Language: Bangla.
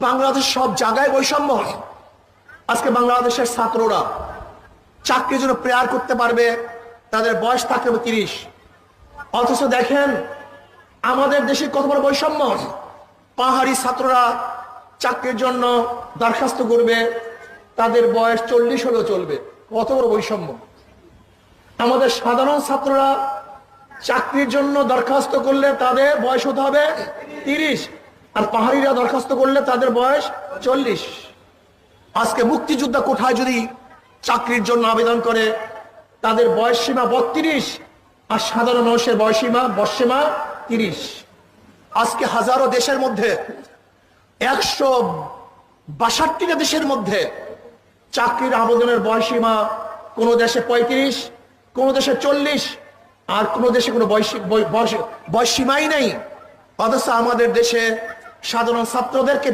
বাংলাদেশ সব জায়গায় বৈষম্য। আজকে বাংলাদেশের ছাত্ররা চাকরির জন্য প্রেয়ার করতে পারবে, তাদের বয়স থাকতে হবে 30। অথচ দেখেন আমাদের দেশে কত বড় বৈষম্য। পাহাড়ি ছাত্ররা চাকরির জন্য দরখাস্ত করবে, তাদের বয়স 40 হলেও চলবে। কত বড় বৈষম্য। আমাদের সাধারণ ছাত্ররা চাকরির জন্য দরখাস্ত করলে তাদের বয়স হতে হবে 30, আর পাহাড়িরা দরখাস্ত করলে তাদের বয়স 40। আজকে মুক্তিযোদ্ধা কোঠায় যদি চাকরির জন্য আবেদন করে, তাদের বয়স সীমা 32, আর সাধারণ মানুষের বয়সসীমা 30। আজকে হাজারো দেশের মধ্যে 162টা দেশের মধ্যে চাকরির আবেদনের বয়সসীমা কোন দেশে 35, কোন দেশে 40, আর কোন দেশে কোনো বয়সসীমাই নেই। অথচ আমাদের দেশে সাধারণ ছাত্রদেরকে